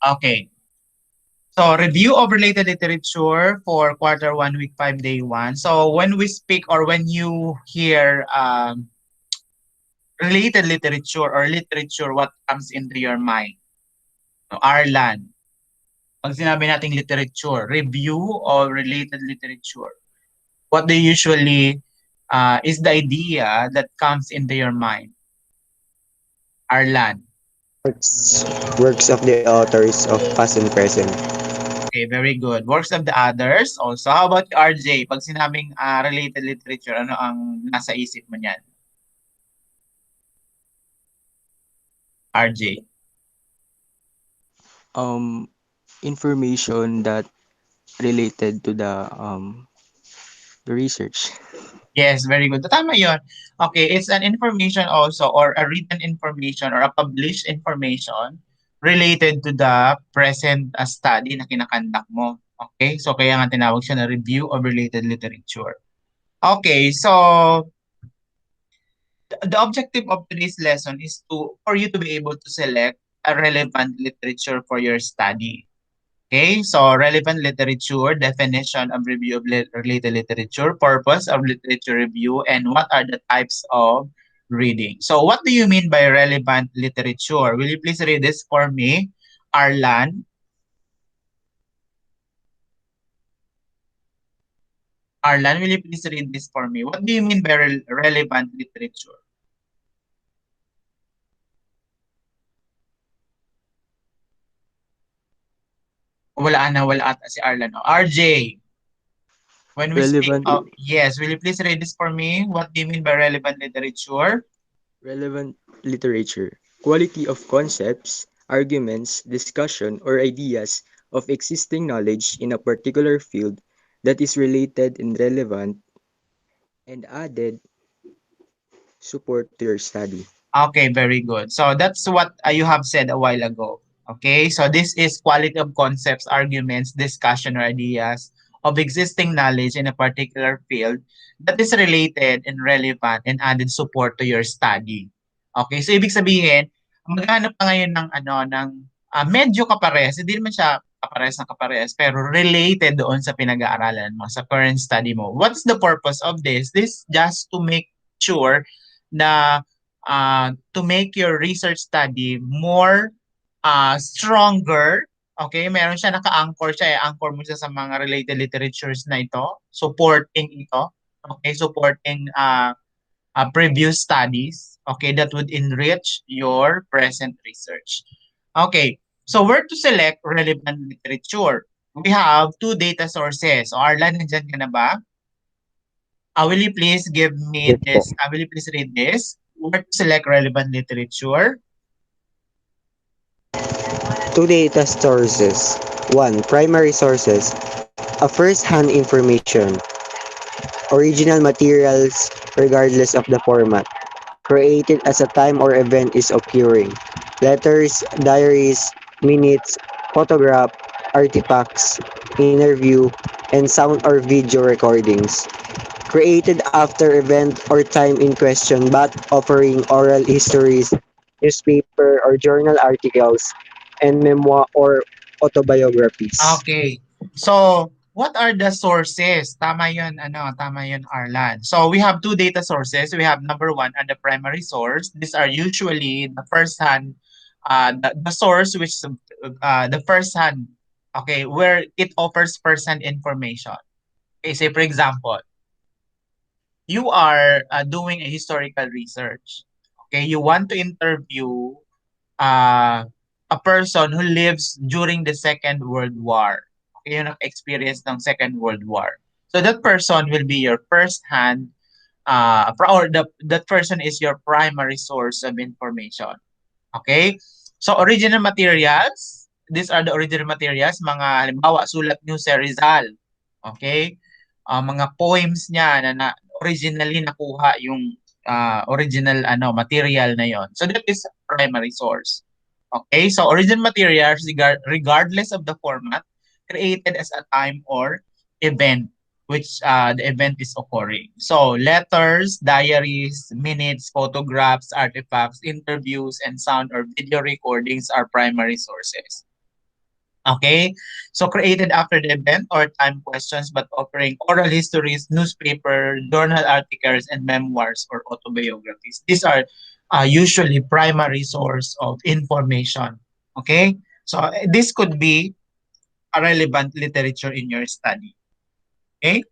Okay. So review of related literature for quarter 1, week 5, day 1. So when we speak or when you hear related literature or literature, what comes into your mind? So, Arlan, pag sinabi nating literature, review of related literature, what do you usually is the idea that comes into your mind? Arlan. Works, works of the authors of past and present. Okay, very good. Works of the others also. How about you, RJ? Pag sinabing related literature, ano ang nasa isip mo niyan? RJ. Um, Information that related to the research. Yes, very good. Tama yun. Okay, it's an information also or a written information or a published information related to the present study na kinakandak mo. Okay, so kaya nga tinawag siya na review of related literature. Okay, so the objective of today's lesson is to for you to be able to select a relevant literature for your study. Okay, so relevant literature, definition of review of related literature, purpose of literature review, and what are the types of reading. So what do you mean by relevant literature? Will you please read this for me, Arlan? Arlan, will you please read this for me? What do you mean by relevant literature? Wala ata si Arlan. No? RJ, when we speak Relevant of, yes, will you please read this for me? What do you mean by relevant literature? relevant literature. Quality of concepts, arguments, discussion, or ideas of existing knowledge in a particular field that is related and relevant and added support to your study. Okay, very good. So that's what you have said a while ago. Okay, so this is quality of concepts, arguments, discussion, or ideas of existing knowledge in a particular field that is related and relevant and added support to your study. Okay, so ibig sabihin, maghanap ka ngayon ng medyo kapares, hindi naman siya kapares na kapares, pero related doon sa pinag-aaralan mo, sa current study mo. What's the purpose of this? This just to make sure na to make your research study more stronger. Okay, meron siya naka-anchor siya, anchor mo siya sa mga related literatures na ito, supporting ito. Okay, supporting previous studies, okay, that would enrich your present research. Okay, so where to select relevant literature? We have two data sources. So Arlan, nandyan ka na ba? Will you please give me Yes po. this? Will you please read this? Where to select relevant literature? Two data sources. One, primary sources. A first-hand information. Original materials regardless of the format. Created as a time or event is occurring. Letters, diaries, minutes, photograph, artifacts, interview, and sound or video recordings. Created after event or time in question but offering oral histories, newspaper or journal articles, and memoir or autobiographies. Okay. So, what are the sources? Tama yun, Arlan. So, we have two data sources. We have number one are the primary source. These are usually the first hand, the source which, the first hand, okay, where it offers first hand information. Okay, say for example, you are doing a historical research. Okay, you want to interview uh, a person who lives during the Second World War. Okay, yung experience ng Second World War. So that person will be your first-hand, or that person is your primary source of information. Okay? So original materials, these are the original materials, mga halimbawa, sulat niyo si Rizal. Okay? Mga poems niya na originally nakuha yung original material na yon. So that is primary source. Okay, so original materials regardless of the format created as a time or event which the event is occurring. So letters, diaries, minutes, photographs, artifacts, interviews, and sound or video recordings are primary sources. Okay, so created after the event or time questions, but offering oral histories, newspaper, journal articles, and memoirs or autobiographies. These are usually primary source of information. Okay, so this could be a relevant literature in your study. Okay,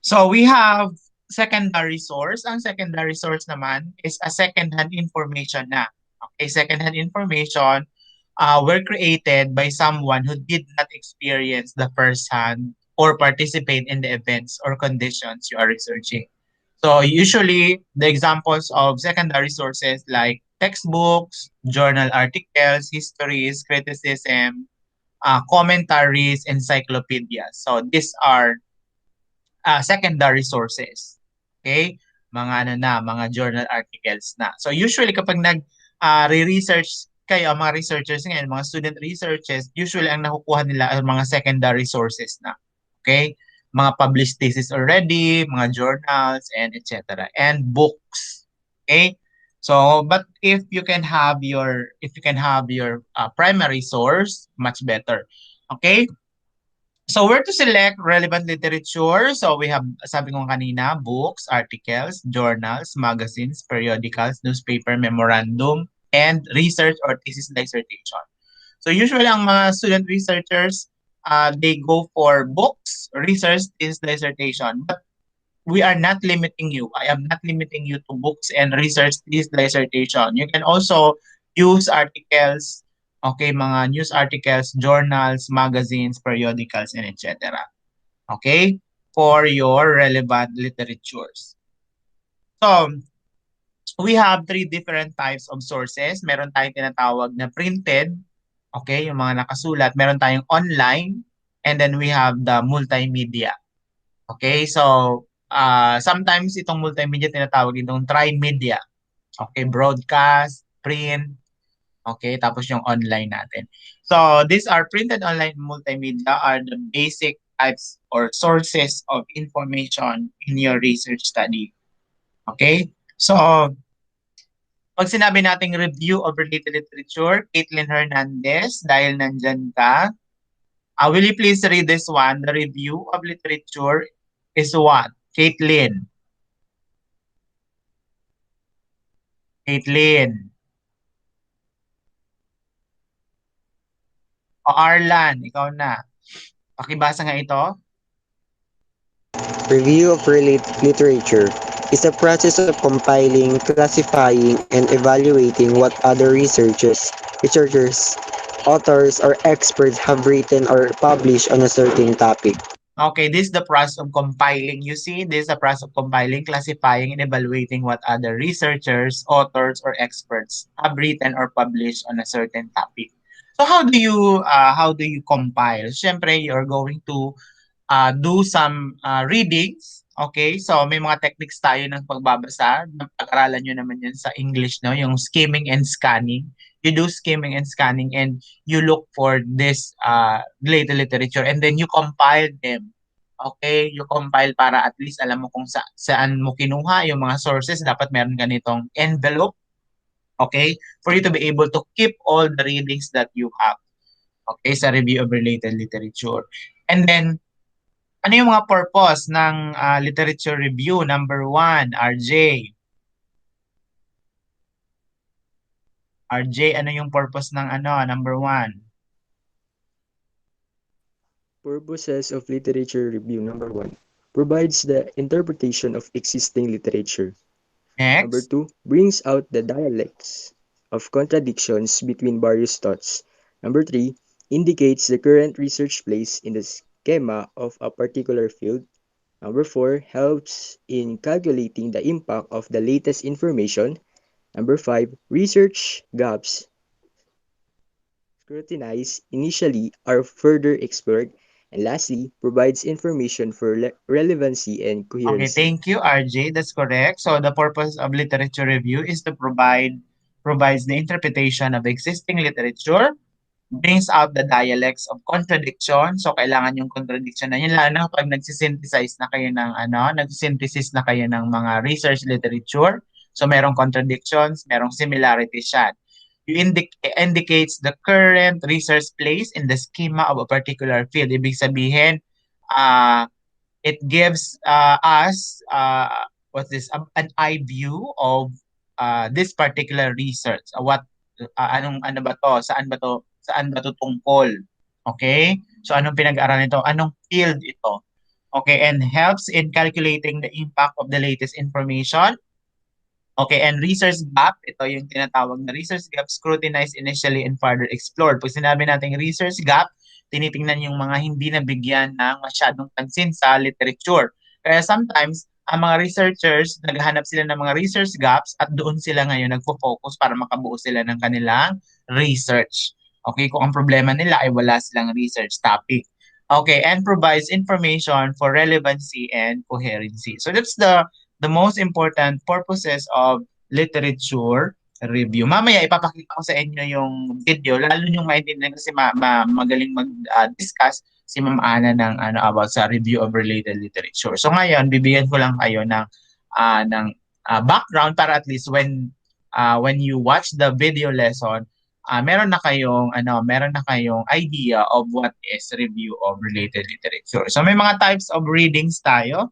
so we have secondary source. Ang secondary source naman is a second-hand information na. Okay, second-hand information were created by someone who did not experience the first-hand or participate in the events or conditions you are researching. So usually, the examples of secondary sources like textbooks, journal articles, histories, criticism, commentaries, encyclopedias. So these are secondary sources. Okay? Mga ano na, mga journal articles na. So usually kapag re-research kayo, mga researchers ngayon, mga student researchers, usually ang nakukuha nila ay mga secondary sources na. Okay? Mga published thesis already, mga journals, and etc. And books. Okay? So, but if you can have your primary source, much better. Okay? So where to select relevant literature? So we have, sabi ko kanina, books, articles, journals, magazines, periodicals, newspaper, memorandum, and research or thesis dissertation. So usually ang mga student researchers, they go for books, research, thesis dissertation. But we are not limiting you. I am not limiting you to books and research this dissertation. You can also use articles, okay, mga news articles, journals, magazines, periodicals, and etc. Okay, for your relevant literatures. So, we have three different types of sources. Meron tayong tinatawag na printed, okay, yung mga nakasulat. Meron tayong online, and then we have the multimedia. Okay, so sometimes itong multimedia tinatawag itong tri-media. Okay, broadcast, print, okay, tapos yung online natin. So these are printed online multimedia are the basic types or sources of information in your research study. Okay, so pag sinabi nating review of related literature, Caitlin Hernandez, dahil nandyan ka, will you please read this one? The review of literature is what? Caitlin. Caitlin. O Arlan, ikaw na. Pakibasa nga ito. Review of literature is a process of compiling, classifying, and evaluating what other researchers, authors, or experts have written or published on a certain topic. Okay, this is the process of compiling. You see, this is the process of compiling, classifying, and evaluating what other researchers, authors, or experts have written or published on a certain topic. So how do you compile? Siyempre, you're going to do some readings. Okay, so may mga techniques tayo ng pagbabasa. Pag-aralan nyo naman yan sa English, no? Yung skimming and scanning. You do skimming and scanning and you look for this related literature and then you compile them. Okay, you compile para at least alam mo kung saan mo kinuha yung mga sources. Dapat meron ganitong envelope. Okay, for you to be able to keep all the readings that you have. Okay, sa review of related literature. And then, ano yung mga purpose ng literature review? Number one, RJ. RJ, ano yung purpose ng number one? Purposes of literature review. Number 1. Provides the interpretation of existing literature. Number Next. 2. Brings out the dialects of contradictions between various thoughts. Number 3. Indicates the current research place in the schema of a particular field. Number 4. Helps in calculating the impact of the latest information. Number 5. Research gaps scrutinized initially are further explored. And lastly, provides information for relevancy and Okay, coherency. thank you, RJ. That's correct. So the purpose of literature review is to provides the interpretation of existing literature, brings out the dialects of contradiction. So kailangan yung contradiction na yun, lalo na kapag nagsisynthesize na kayo ng nagsisynthesis na kayo ng mga research literature. So merong contradictions, merong similarities siya. You indicates the current research place in the schema of a particular field. Ibig sabihin, uh, it gives us what's this an eye view of this particular research. What anong ano ba to? Saan ba to? Saan ba to tungkol? Okay? So anong pinag-aaralan nito? Anong field ito? Okay, and helps in calculating the impact of the latest information. Okay, and research gap, ito yung tinatawag na research gap, scrutinized initially and further explored. Pag sinabi natin research gap, tinitingnan yung mga hindi nabigyan ng masyadong pansin sa literature. Kaya sometimes, ang mga researchers, naghahanap sila ng mga research gaps at doon sila ngayon nagpo-focus para makabuo sila ng kanilang research. Okay, kung ang problema nila ay wala silang research topic. Okay, and provides information for relevancy and coherency. So that's the most important purposes of literature review. Mamaya ipapakita ko sa inyo yung video, lalo yung maintindihan kasi magaling mag-discuss si Ma'am Ana ng ano about sa review of related literature. So ngayon, bibigyan ko lang kayo ng background para at least when you watch the video lesson, meron na kayong idea of what is review of related literature. So may mga types of readings tayo.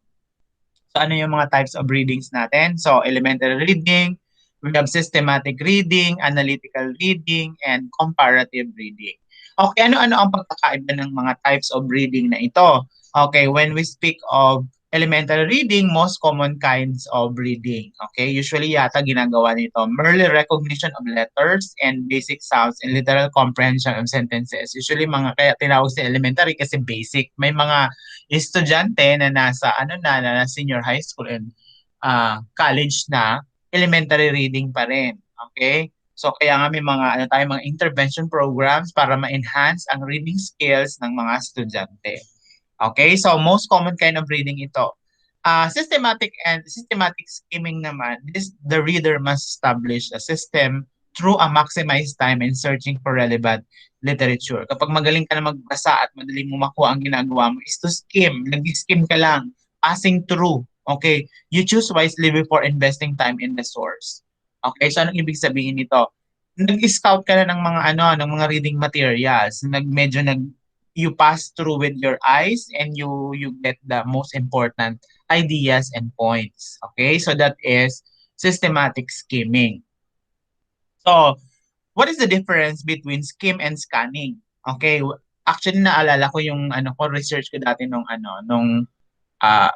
So ano yung mga types of readings natin? So elementary reading, we have systematic reading, analytical reading, and comparative reading. Okay, ano-ano ang pagkakaiba ng mga types of reading na ito? Okay, when we speak of elementary reading, most common kinds of reading. Okay, usually yata ginagawa nito, merely recognition of letters and basic sounds and literal comprehension of sentences. Usually mga kaya tinawag sa elementary kasi basic. May mga estudyante na nasa na senior high school and college na, elementary reading pa rin. Okay? So kaya nga may mga intervention programs para ma-enhance ang reading skills ng mga estudyante. Okay? So most common kind of reading ito. Systematic skimming naman, the reader must establish a system through a maximized time in searching for relevant literature. Kapag magaling ka na magbasa at madaling mo makuha ang ginagawa mo is to skim. Nag-skim ka lang, passing through. Okay? You choose wisely before investing time in the source. Okay? So anong ibig sabihin nito? Nag-scout ka na ng mga ng mga reading materials. You pass through with your eyes and you get the most important ideas and points. Okay? So that is systematic skimming. So, what is the difference between skim and scanning? Okay, actually naalala ko yung research ko dati nung uh,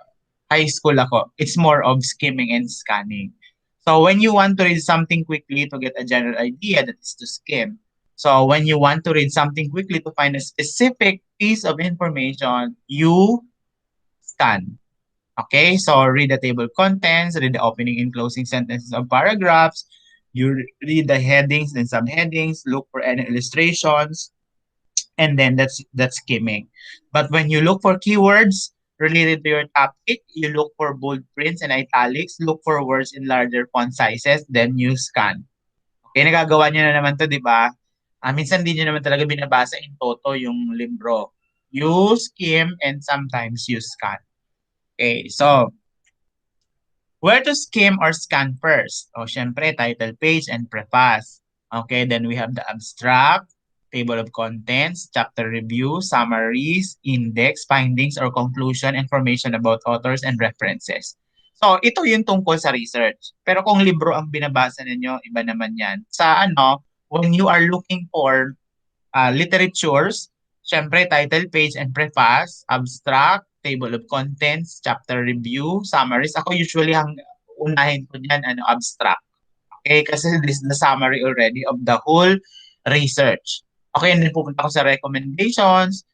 high school ako. It's more of skimming and scanning. So when you want to read something quickly to get a general idea, that is to skim. So when you want to read something quickly to find a specific piece of information, you scan. Okay, so read the table contents, read the opening and closing sentences of paragraphs, you read the headings and subheadings, look for any illustrations, and then that's skimming. But when you look for keywords related to your topic, you look for bold prints and italics, look for words in larger font sizes, then you scan. Okay, nagagawa niyo na naman to, di ba? Minsan din niyo naman talaga binabasa in toto yung libro. You skim and sometimes you scan. Okay, so where to skim or scan first? O, syempre, title page and preface. Okay, then we have the abstract, table of contents, chapter review, summaries, index, findings or conclusion, information about authors and references. So, ito yung tungkol sa research. Pero kung libro ang binabasa ninyo, iba naman yan. Sa when you are looking for literatures, syempre title page and preface, abstract, table of contents, chapter review, summaries. Ako usually unahin ko diyan abstract. Okay, kasi this is the summary already of the whole research. Okay, and then pupunta ako sa recommendations.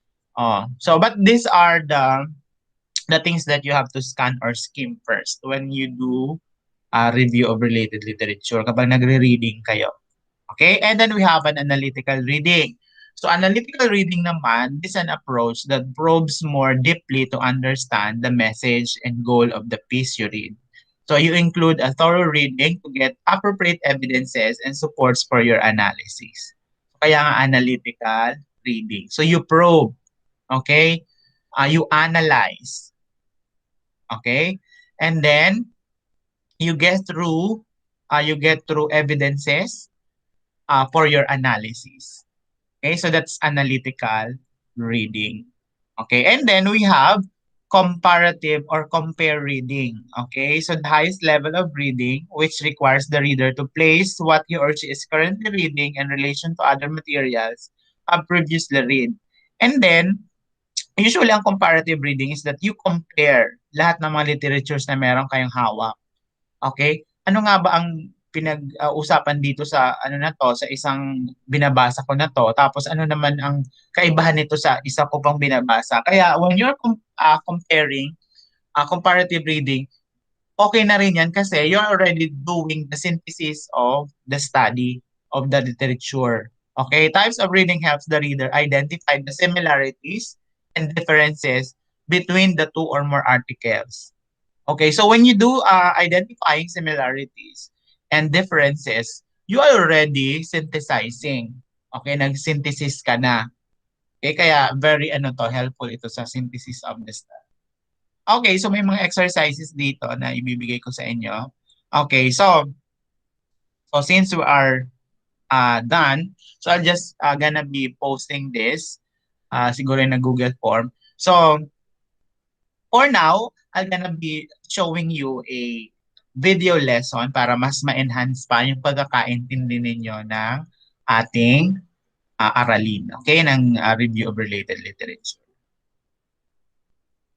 So but these are the things that you have to scan or skim first when you do a review of related literature kapag nagre-reading kayo. Okay, and then we have an analytical reading. So analytical reading naman is an approach that probes more deeply to understand the message and goal of the piece you read. So you include a thorough reading to get appropriate evidences and supports for your analysis. Kaya nga analytical reading. So you probe, okay? You analyze, okay? And then you get through evidences, for your analysis. Okay, so that's analytical reading. Okay, and then we have comparative or compare reading. Okay, so the highest level of reading, which requires the reader to place what he or she is currently reading in relation to other materials previously read. And then, usually ang comparative reading is that you compare lahat ng mga literatures na meron kayong hawak. Okay? Ano nga ba ang pinag-usapan dito sa ano na to, sa isang binabasa ko na to, tapos ano naman ang kaibahan nito sa isa ko pang binabasa. Kaya when you're comparing, comparative reading, okay na rin yan kasi you're already doing the synthesis of the study of the literature. Okay, types of reading helps the reader identify the similarities and differences between the two or more articles. Okay, so when you do identifying similarities and differences, you are already synthesizing. Okay, nag-synthesis ka na. Okay, kaya very helpful ito sa synthesis of the study. Okay, so may mga exercises dito na ibibigay ko sa inyo. Okay, so since we are done, so I'll just gonna be posting this siguro in a Google form. So for now, I'm gonna be showing you a video lesson para mas ma-enhance pa yung pagkakaintindi ninyo ng ating aralin, okay, ng review of related literature.